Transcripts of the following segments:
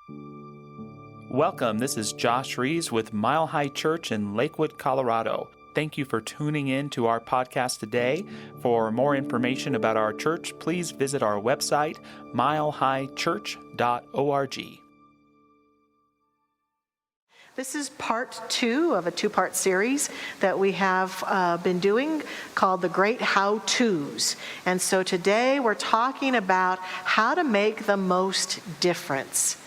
Welcome, this is Josh Rees with Mile High Church in Lakewood, Colorado. Thank you for tuning in to our podcast today. For more information about our church, please visit our website, milehighchurch.org. This is part 2 of a 2-part series that we have been doing called The Great How-tos. And so today we're talking about how to make the most difference.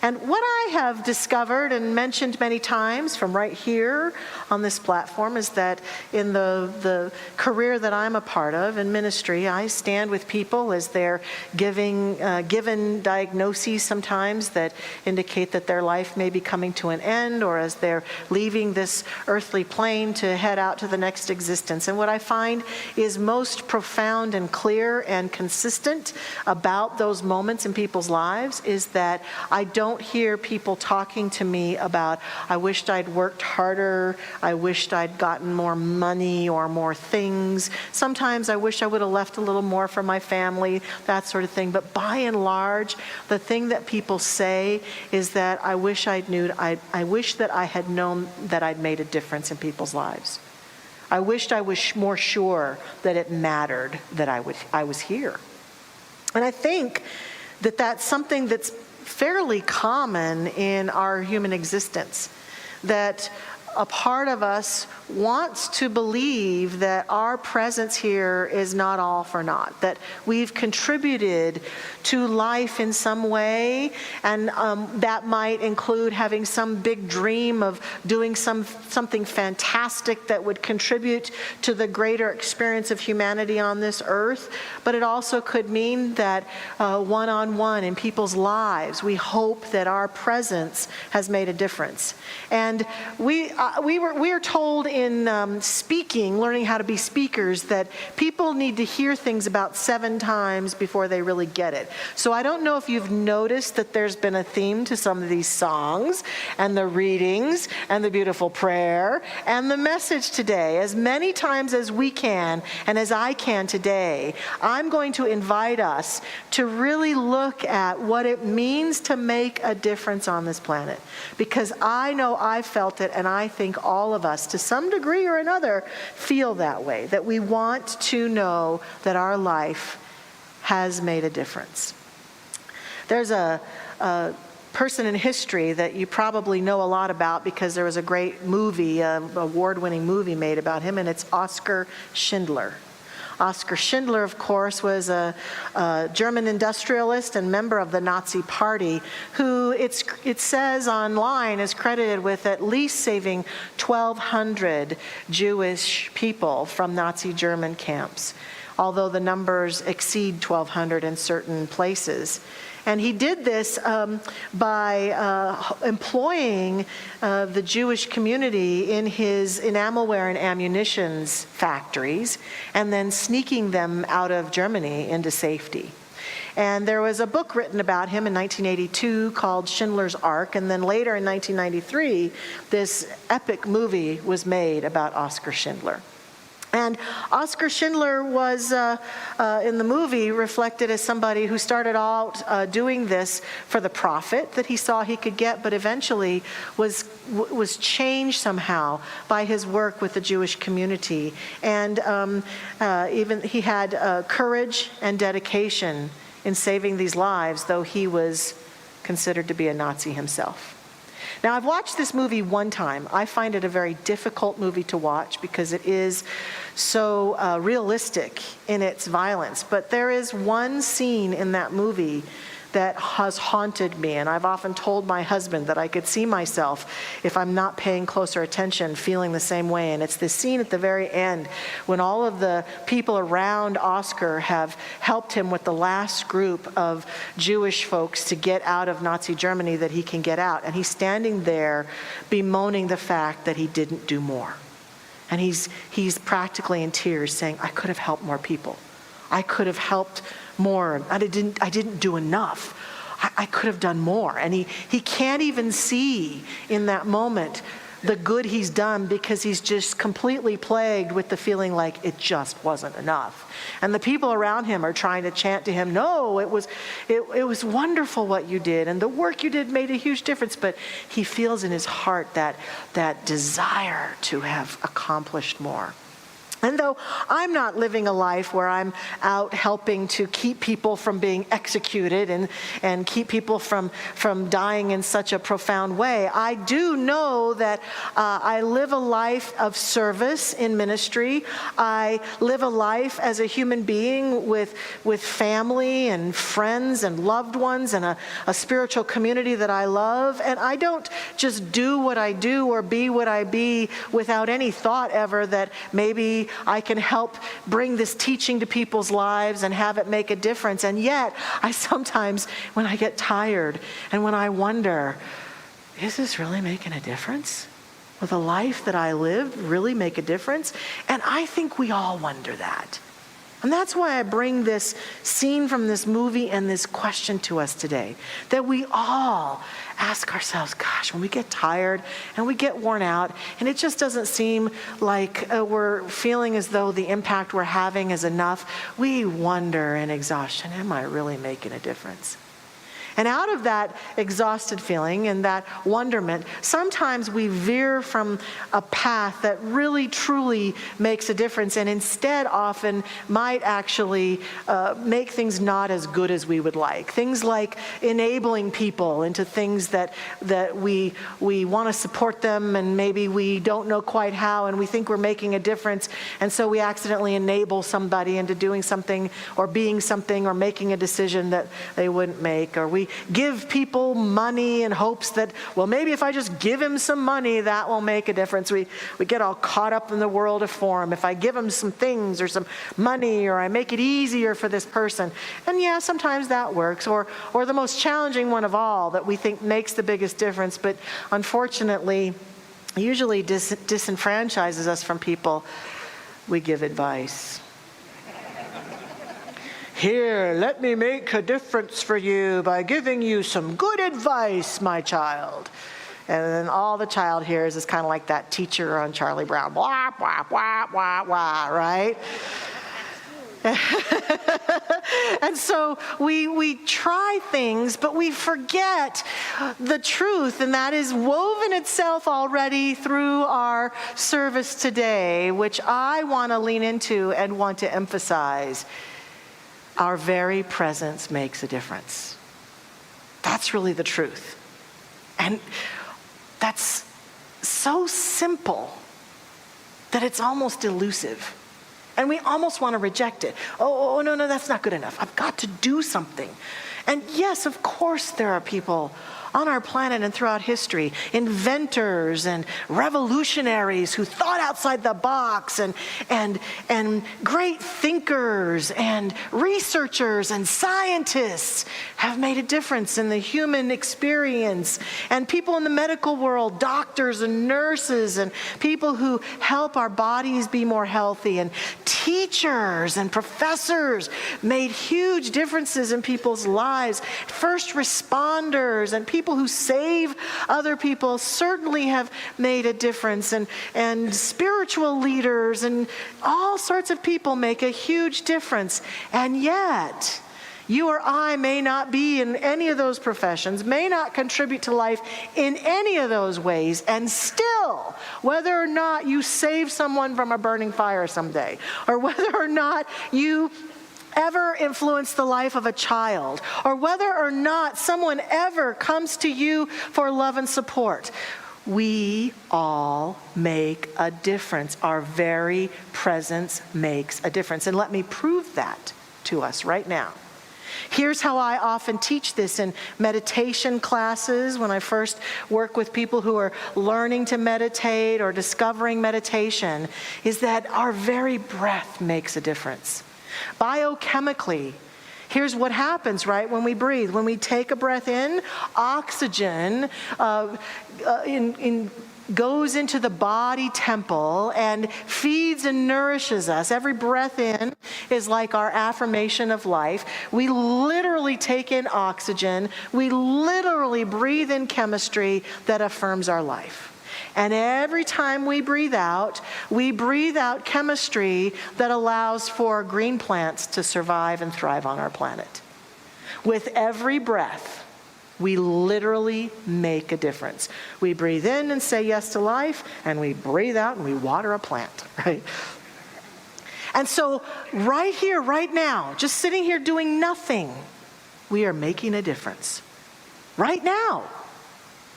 And what I have discovered and mentioned many times from right here on this platform is that in the career that I'm a part of in ministry, I stand with people as they're given diagnoses sometimes that indicate that their life may be coming to an end, or as they're leaving this earthly plane to head out to the next existence. And what I find is most profound and clear and consistent about those moments in people's lives is that I don't hear people talking to me about, I wished I'd worked harder, I wished I'd gotten more money or more things. Sometimes I wish I would have left a little more for my family, that sort of thing. But by and large, the thing that people say is that I wish I wish that I had known that I'd made a difference in people's lives. I wished I was more sure that it mattered that I was here. And I think that that's something that's fairly common in our human existence, that a part of us wants to believe that our presence here is not all for naught, that we've contributed to life in some way, and that might include having some big dream of doing something fantastic that would contribute to the greater experience of humanity on this earth. But it also could mean that one-on-one in people's lives, we hope that our presence has made a difference. And we are told in learning how to be speakers, that people need to hear things about 7 times before they really get it. So I don't know if you've noticed that there's been a theme to some of these songs and the readings and the beautiful prayer and the message today. As many times as we can and as I can today, I'm going to invite us to really look at what it means to make a difference on this planet. Because I know I've felt it, and I think all of us, to some degree or another, feel that way, that we want to know that our life has made a difference. There's a person in history that you probably know a lot about because there was a great movie, award-winning movie made about him, and it's Oskar Schindler. Oskar Schindler, of course, was a German industrialist and member of the Nazi Party who it says online is credited with at least saving 1,200 Jewish people from Nazi German camps, although the numbers exceed 1,200 in certain places. And he did this by employing the Jewish community in his enamelware and ammunitions factories, and then sneaking them out of Germany into safety. And there was a book written about him in 1982 called Schindler's Ark, and then later in 1993, this epic movie was made about Oskar Schindler. And Oskar Schindler was, in the movie, reflected as somebody who started out doing this for the profit that he saw he could get, but eventually was changed somehow by his work with the Jewish community. And even he had courage and dedication in saving these lives, though he was considered to be a Nazi himself. Now, I've watched this movie one time. I find it a very difficult movie to watch because it is so realistic in its violence. But there is one scene in that movie that has haunted me, and I've often told my husband that I could see myself, if I'm not paying closer attention, feeling the same way. And it's this scene at the very end when all of the people around Oskar have helped him with the last group of Jewish folks to get out of Nazi Germany that he can get out. And he's standing there bemoaning the fact that he didn't do more. And he's practically in tears saying, I could have helped more people. I could have helped more. I didn't do enough. I could have done more. And he can't even see in that moment the good he's done because he's just completely plagued with the feeling like it just wasn't enough. And the people around him are trying to chant to him, no, it was wonderful what you did, and the work you did made a huge difference. But he feels in his heart that desire to have accomplished more. And though I'm not living a life where I'm out helping to keep people from being executed and keep people from dying in such a profound way, I do know that I live a life of service in ministry. I live a life as a human being with family and friends and loved ones and a spiritual community that I love. And I don't just do what I do or be what I be without any thought ever that maybe I can help bring this teaching to people's lives and have it make a difference. And yet, I sometimes, when I get tired and when I wonder, is this really making a difference? Will the life that I live really make a difference? And I think we all wonder that. And that's why I bring this scene from this movie and this question to us today, that we all ask ourselves, gosh, when we get tired and we get worn out and it just doesn't seem like we're feeling as though the impact we're having is enough, we wonder in exhaustion, am I really making a difference? And out of that exhausted feeling and that wonderment, sometimes we veer from a path that really, truly makes a difference and instead often might actually make things not as good as we would like. Things like enabling people into things that we want to support them and maybe we don't know quite how and we think we're making a difference, and so we accidentally enable somebody into doing something or being something or making a decision that they wouldn't make. Or we give people money in hopes that, well, maybe if I just give him some money, that will make a difference. We get all caught up in the world of form. If I give him some things or some money or I make it easier for this person. And yeah, sometimes that works. Or the most challenging one of all that we think makes the biggest difference, but unfortunately usually disenfranchises us from people. We give advice. Here, let me make a difference for you by giving you some good advice, my child. And then all the child hears is kind of like that teacher on Charlie Brown. Blah, blah, blah, blah, blah, right? And so we try things, but we forget the truth, and that is woven itself already through our service today, which I want to lean into and want to emphasize. Our very presence makes a difference. That's really the truth. And that's so simple that it's almost elusive. And we almost want to reject it. Oh, no, that's not good enough. I've got to do something. And yes, of course there are people on our planet and throughout history, inventors and revolutionaries who thought outside the box, and great thinkers and researchers and scientists have made a difference in the human experience. And people in the medical world, doctors and nurses and people who help our bodies be more healthy, and teachers and professors made huge differences in people's lives. First responders and people who save other people certainly have made a difference, and spiritual leaders and all sorts of people make a huge difference. And yet, you or I may not be in any of those professions, may not contribute to life in any of those ways, and still, whether or not you save someone from a burning fire someday, or whether or not you ever influence the life of a child, or whether or not someone ever comes to you for love and support, we all make a difference. Our very presence makes a difference. And let me prove that to us right now. Here's how I often teach this in meditation classes when I first work with people who are learning to meditate or discovering meditation, is that our very breath makes a difference. Biochemically, here's what happens, right, when we breathe. When we take a breath in, oxygen goes into the body temple and feeds and nourishes us. Every breath in is like our affirmation of life. We literally take in oxygen. We literally breathe in chemistry that affirms our life. And every time we breathe out chemistry that allows for green plants to survive and thrive on our planet. With every breath, we literally make a difference. We breathe in and say yes to life, and we breathe out and we water a plant, right? And so right here, right now, just sitting here doing nothing, we are making a difference. Right now.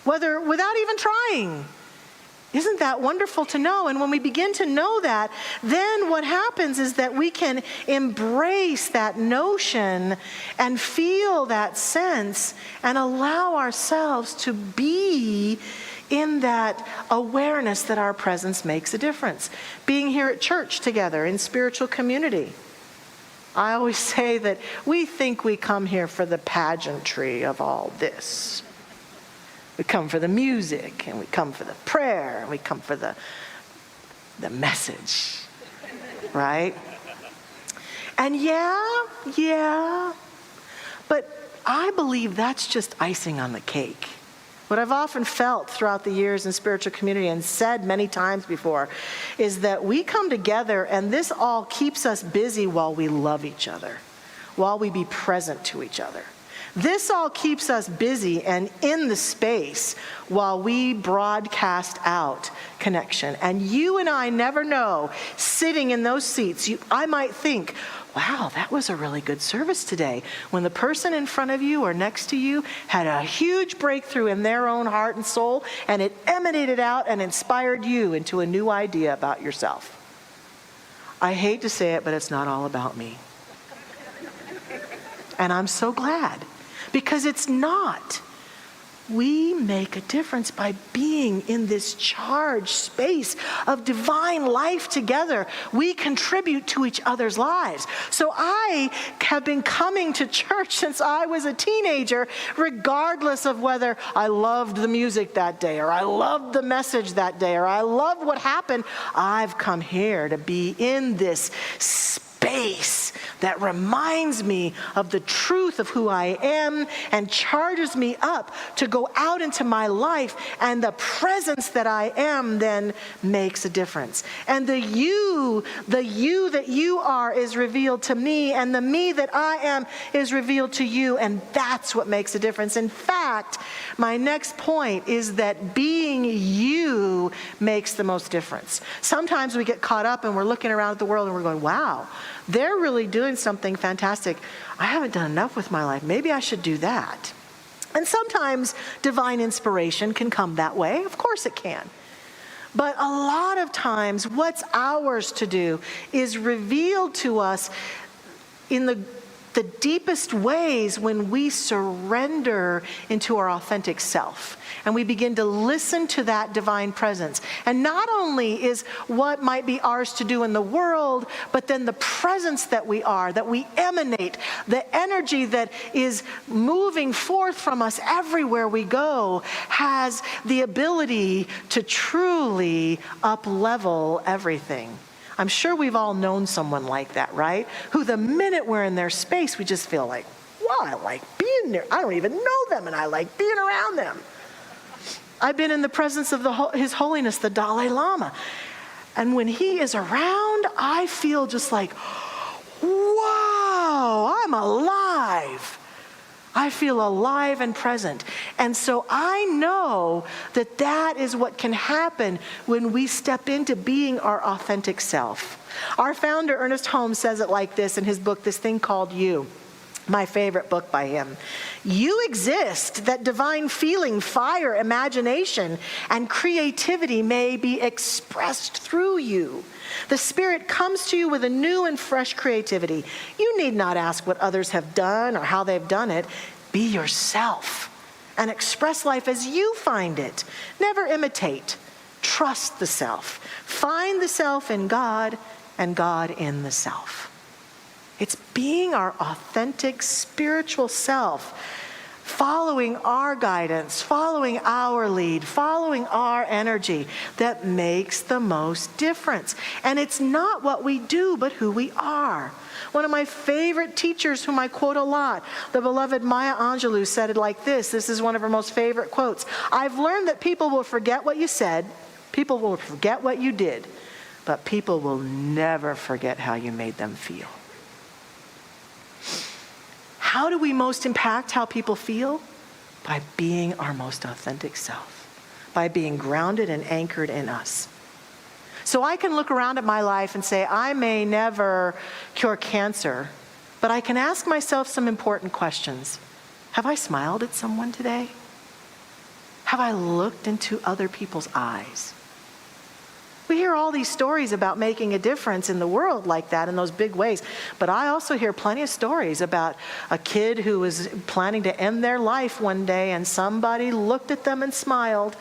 Without even trying. Isn't that wonderful to know? And when we begin to know that, then what happens is that we can embrace that notion and feel that sense and allow ourselves to be in that awareness that our presence makes a difference. Being here at church together in spiritual community. I always say that we think we come here for the pageantry of all this. We come for the music, and we come for the prayer, and we come for the message, right? And yeah, but I believe that's just icing on the cake. What I've often felt throughout the years in spiritual community and said many times before is that we come together and this all keeps us busy while we love each other, while we be present to each other. This all keeps us busy and in the space while we broadcast out connection. And you and I never know, sitting in those seats, I might think, wow, that was a really good service today. When the person in front of you or next to you had a huge breakthrough in their own heart and soul, and it emanated out and inspired you into a new idea about yourself. I hate to say it, but it's not all about me. And I'm so glad. Because it's not. We make a difference by being in this charged space of divine life together. We contribute to each other's lives. So I have been coming to church since I was a teenager, regardless of whether I loved the music that day, or I loved the message that day, or I loved what happened. I've come here to be in this space that reminds me of the truth of who I am and charges me up to go out into my life, and the presence that I am then makes a difference. And the you that you are is revealed to me, and the me that I am is revealed to you, and that's what makes a difference. In fact, my next point is that being you makes the most difference. Sometimes we get caught up and we're looking around at the world and we're going, wow, they're really doing something fantastic. I haven't done enough with my life. Maybe I should do that. And sometimes divine inspiration can come that way. Of course it can. But a lot of times what's ours to do is revealed to us in the deepest ways when we surrender into our authentic self and we begin to listen to that divine presence. And not only is what might be ours to do in the world, but then the presence that we are, that we emanate, the energy that is moving forth from us everywhere we go has the ability to truly up-level everything. I'm sure we've all known someone like that, right? Who the minute we're in their space, we just feel like, wow, I like being there. I don't even know them, and I like being around them. I've been in the presence of His Holiness, the Dalai Lama. And when he is around, I feel just like, wow, I'm alive. I feel alive and present. And so I know that that is what can happen when we step into being our authentic self. Our founder, Ernest Holmes, says it like this in his book, This Thing Called You. My favorite book by him. You exist that divine feeling, fire, imagination, and creativity may be expressed through you. The Spirit comes to you with a new and fresh creativity. You need not ask what others have done or how they've done it. Be yourself and express life as you find it. Never imitate. Trust the self. Find the self in God and God in the self. It's being our authentic spiritual self following our guidance, following our lead, following our energy that makes the most difference. And it's not what we do, but who we are. One of my favorite teachers, whom I quote a lot, the beloved Maya Angelou, said it like this. This is one of her most favorite quotes. "I've learned that people will forget what you said, people will forget what you did, but people will never forget how you made them feel." How do we most impact how people feel? By being our most authentic self, by being grounded and anchored in us. So I can look around at my life and say, I may never cure cancer, but I can ask myself some important questions. Have I smiled at someone today? Have I looked into other people's eyes? We hear all these stories about making a difference in the world like that, in those big ways. But I also hear plenty of stories about a kid who was planning to end their life one day, and somebody looked at them and smiled,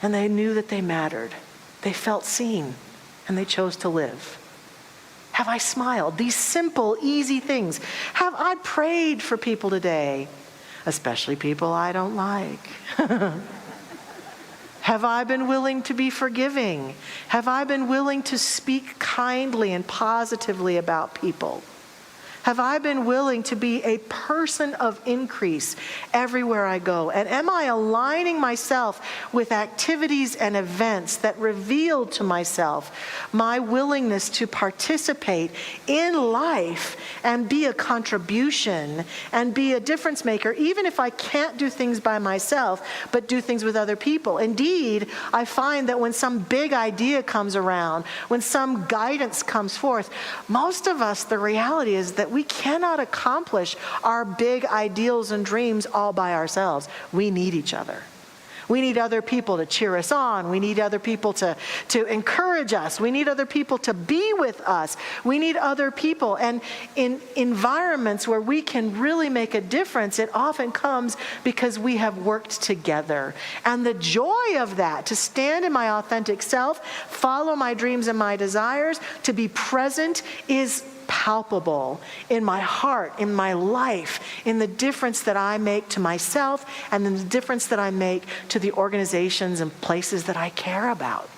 and they knew that they mattered. They felt seen, and they chose to live. Have I smiled? These simple, easy things. Have I prayed for people today? Especially people I don't like. Have I been willing to be forgiving? Have I been willing to speak kindly and positively about people? Have I been willing to be a person of increase everywhere I go? And am I aligning myself with activities and events that reveal to myself my willingness to participate in life and be a contribution and be a difference maker, even if I can't do things by myself, but do things with other people? Indeed, I find that when some big idea comes around, when some guidance comes forth, most of us, the reality is that we cannot accomplish our big ideals and dreams all by ourselves. We need each other. We need other people to cheer us on. We need other people to encourage us. We need other people to be with us. We need other people. And in environments where we can really make a difference, it often comes because we have worked together. And the joy of that, to stand in my authentic self, follow my dreams and my desires, to be present, is palpable in my heart, in my life, in the difference that I make to myself and in the difference that I make to the organizations and places that I care about.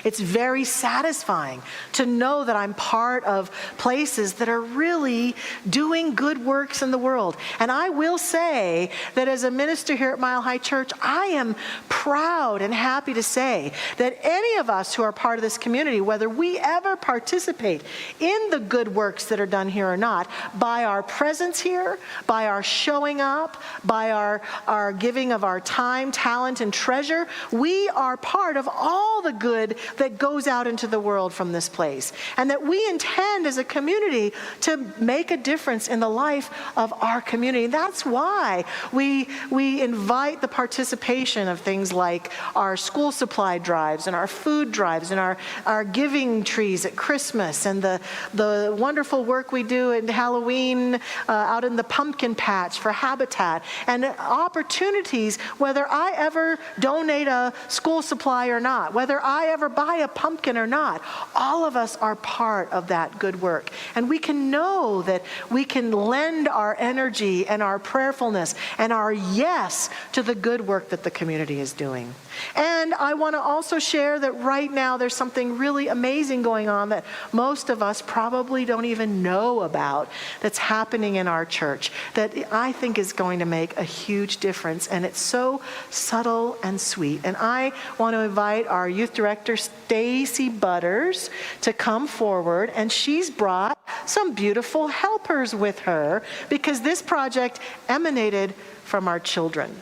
It's very satisfying to know that I'm part of places that are really doing good works in the world. And I will say that as a minister here at Mile High Church, I am proud and happy to say that any of us who are part of this community, whether we ever participate in the good works that are done here or not, by our presence here, by our showing up, by our giving of our time, talent, and treasure, we are part of all the good that goes out into the world from this place. And that we intend as a community to make a difference in the life of our community. That's why we invite the participation of things like our school supply drives and our food drives and our giving trees at Christmas and the wonderful work we do in Halloween out in the pumpkin patch for Habitat, and opportunities, whether I ever donate a school supply or not, whether I ever buy a pumpkin or not, all of us are part of that good work. And we can know that we can lend our energy and our prayerfulness and our yes to the good work that the community is doing. And I want to also share that right now there's something really amazing going on that most of us probably don't even know about that's happening in our church that I think is going to make a huge difference. And it's so subtle and sweet. And I want to invite our youth director, Stacy Butters, to come forward. And she's brought some beautiful helpers with her because this project emanated from our children,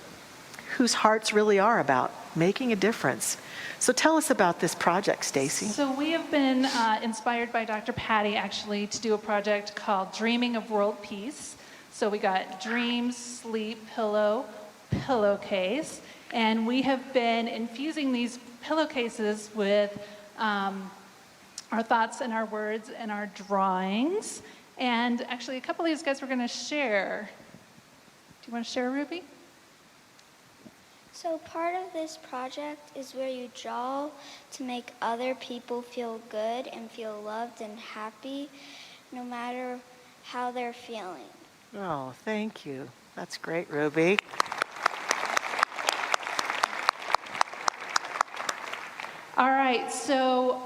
whose hearts really are about making a difference. So tell us about this project, Stacy. So we have been inspired by Dr. Patty, actually, to do a project called Dreaming of World Peace. So we got dreams, sleep, pillow, pillowcase, and we have been infusing these pillowcases with our thoughts and our words and our drawings. And actually, a couple of these guys were going to share. Do you want to share, Ruby? So part of this project is where you draw to make other people feel good and feel loved and happy, no matter how they're feeling. Oh, thank you. That's great, Ruby. All right, so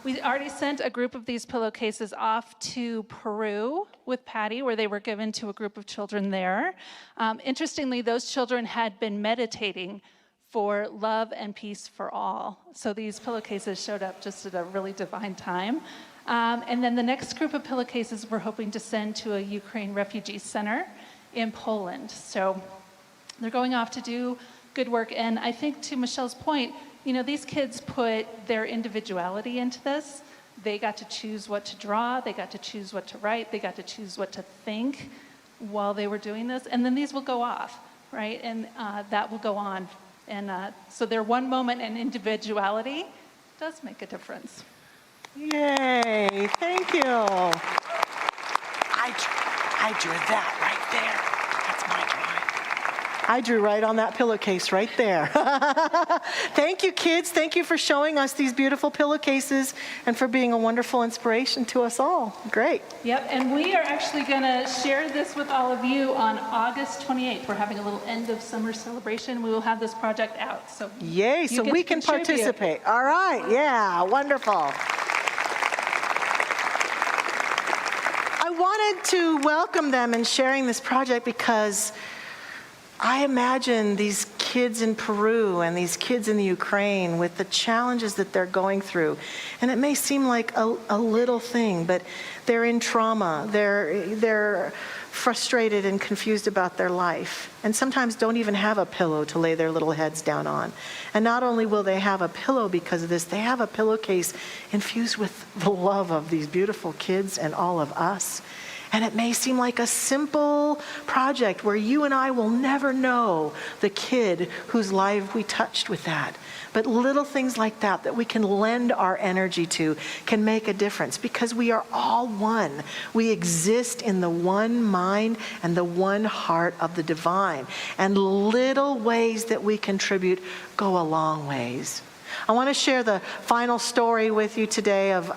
we already sent a group of these pillowcases off to Peru with Patty, where they were given to a group of children there. Interestingly, those children had been meditating for love and peace for all. So these pillowcases showed up just at a really divine time. And then the next group of pillowcases we're hoping to send to a Ukraine refugee center in Poland. So they're going off to do good work. And I think to Michelle's point, you know, these kids put their individuality into this. They got to choose what to draw. They got to choose what to write. They got to choose what to think while they were doing this. And then these will go off, right? And that will go on. And so their one moment and individuality does make a difference. Yay, thank you. I drew that right there. That's my drawing. I drew right on that pillowcase right there. Thank you, kids. Thank you for showing us these beautiful pillowcases and for being a wonderful inspiration to us all. Great. Yep, and we are actually going to share this with all of you on August 28th. We're having a little end of summer celebration. We will have this project out. So yay, so we can participate. All right, yeah, wonderful. I wanted to welcome them in sharing this project because I imagine these kids in Peru and these kids in the Ukraine with the challenges that they're going through. And it may seem like a little thing, but they're in trauma. They're frustrated and confused about their life. And sometimes don't even have a pillow to lay their little heads down on. And not only will they have a pillow because of this, they have a pillowcase infused with the love of these beautiful kids and all of us. And it may seem like a simple project where you and I will never know the kid whose life we touched with that. But little things like that we can lend our energy to can make a difference because we are all one. We exist in the one mind and the one heart of the divine. And little ways that we contribute go a long ways. I want to share the final story with you today of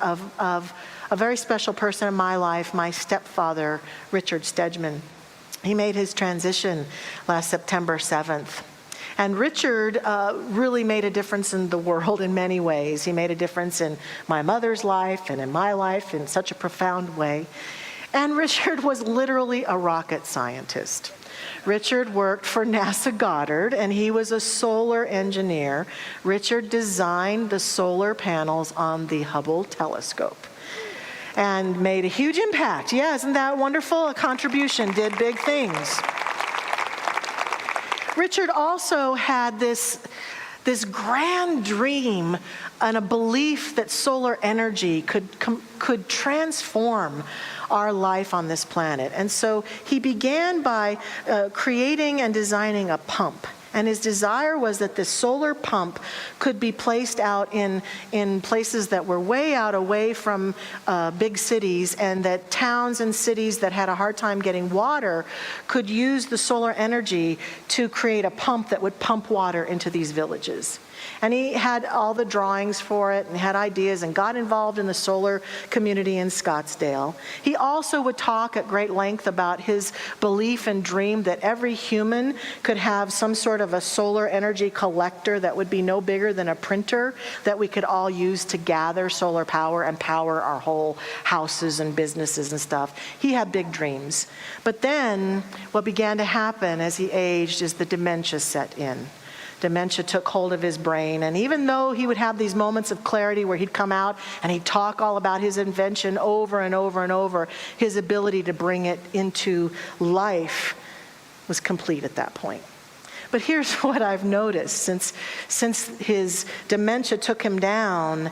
a very special person in my life, my stepfather, Richard Stedman. He made his transition last September 7th. And Richard really made a difference in the world in many ways. He made a difference in my mother's life and in my life in such a profound way. And Richard was literally a rocket scientist. Richard worked for NASA Goddard, and he was a solar engineer. Richard designed the solar panels on the Hubble telescope and made a huge impact. Yeah, isn't that wonderful? A contribution, did big things. Richard also had this grand dream and a belief that solar energy could transform our life on this planet. And so he began by creating and designing a pump. And his desire was that this solar pump could be placed out in places that were way out away from big cities, and that towns and cities that had a hard time getting water could use the solar energy to create a pump that would pump water into these villages. And he had all the drawings for it and had ideas and got involved in the solar community in Scottsdale. He also would talk at great length about his belief and dream that every human could have some sort of a solar energy collector that would be no bigger than a printer that we could all use to gather solar power and power our whole houses and businesses and stuff. He had big dreams. But then what began to happen as he aged is the dementia set in. Dementia took hold of his brain, and even though he would have these moments of clarity where he'd come out and he'd talk all about his invention over and over and over, his ability to bring it into life was complete at that point. But here's what I've noticed. Since his dementia took him down,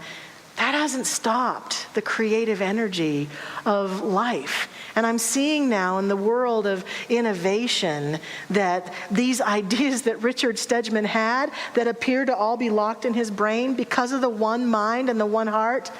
that hasn't stopped the creative energy of life. And I'm seeing now in the world of innovation that these ideas that Richard Stedman had that appear to all be locked in his brain because of the one mind and the one heart,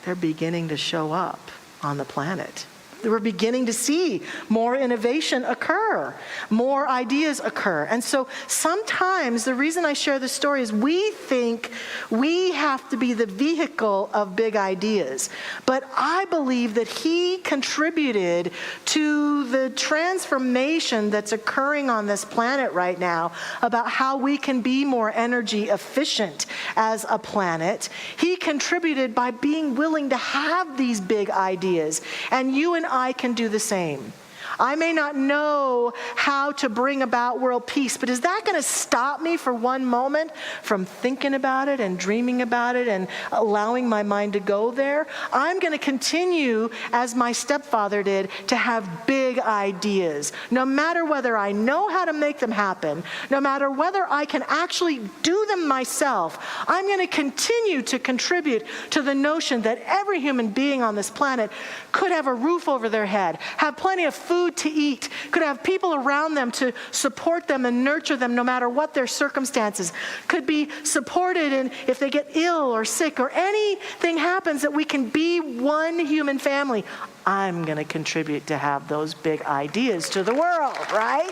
they're beginning to show up on the planet. we're beginning to see more innovation occur, more ideas occur. And so sometimes the reason I share this story is we think we have to be the vehicle of big ideas. But I believe that he contributed to the transformation that's occurring on this planet right now about how we can be more energy efficient as a planet. He contributed by being willing to have these big ideas, and you and I can do the same. I may not know how to bring about world peace, but is that going to stop me for one moment from thinking about it and dreaming about it and allowing my mind to go there? I'm going to continue, as my stepfather did, to have big ideas. No matter whether I know how to make them happen, no matter whether I can actually do them myself, I'm going to continue to contribute to the notion that every human being on this planet could have a roof over their head, have plenty of food to eat, could have people around them to support them and nurture them no matter what their circumstances, could be supported in if they get ill or sick or anything happens, that we can be one human family. I'm going to contribute to have those big ideas to the world, right?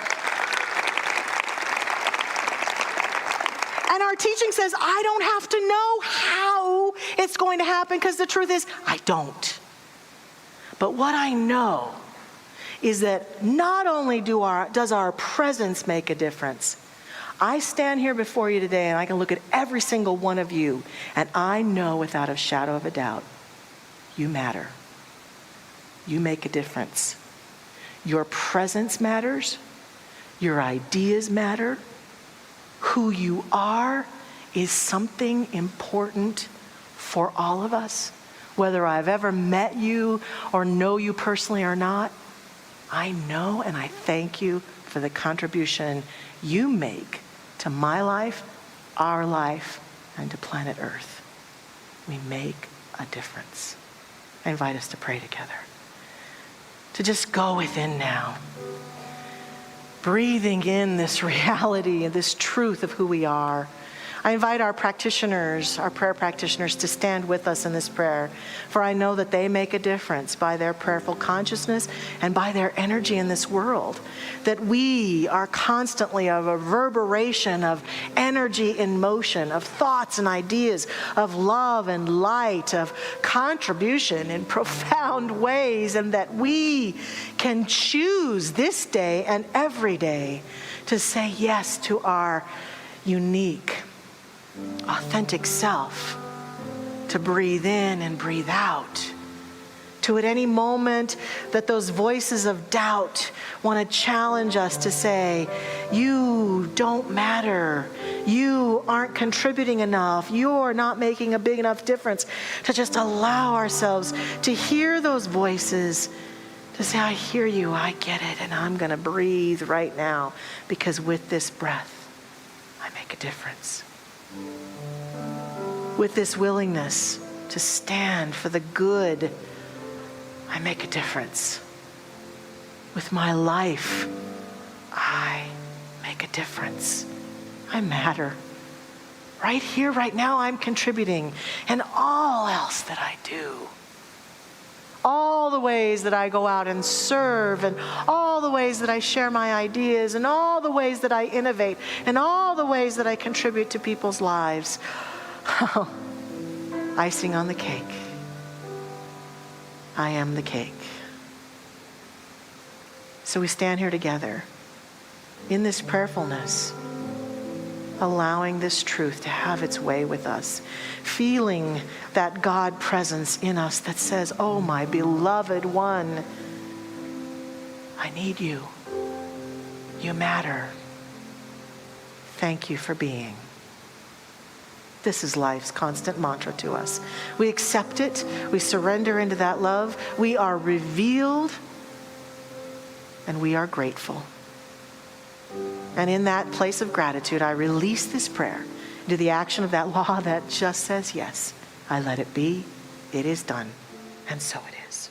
And our teaching says I don't have to know how it's going to happen, because the truth is I don't. But what I know is that not only does our presence make a difference. I stand here before you today and I can look at every single one of you, and I know without a shadow of a doubt, you matter. You make a difference. Your presence matters. Your ideas matter. Who you are is something important for all of us. Whether I've ever met you or know you personally or not, I know and I thank you for the contribution you make to my life, our life, and to planet Earth. We make a difference. I invite us to pray together. To just go within now, breathing in this reality and this truth of who we are. I invite our practitioners, our prayer practitioners, to stand with us in this prayer, for I know that they make a difference by their prayerful consciousness and by their energy in this world, that we are constantly a reverberation of energy in motion, of thoughts and ideas, of love and light, of contribution in profound ways, and that we can choose this day and every day to say yes to our unique, authentic self, to breathe in and breathe out, to at any moment that those voices of doubt want to challenge us to say, you don't matter, you aren't contributing enough, you're not making a big enough difference, to just allow ourselves to hear those voices, to say, I hear you, I get it, and I'm going to breathe right now, because with this breath, I make a difference. With this willingness to stand for the good, I make a difference. With my life, I make a difference. I matter. Right here, right now, I'm contributing. And all else that I do, all the ways that I go out and serve, and all the ways that I share my ideas, and all the ways that I innovate, and all the ways that I contribute to people's lives. Oh, icing on the cake. I am the cake. So we stand here together in this prayerfulness, allowing this truth to have its way with us, feeling that God presence in us that says, oh, my beloved one, I need you. You matter. Thank you for being. This is life's constant mantra to us. We accept it. We surrender into that love. We are revealed, and we are grateful. And in that place of gratitude, I release this prayer into the action of that law that just says, yes, I let it be. It is done. And so it is.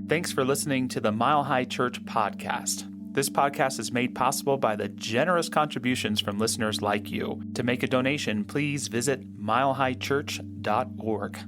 Thanks for listening to the Mile High Church podcast. This podcast is made possible by the generous contributions from listeners like you. To make a donation, please visit milehighchurch.org.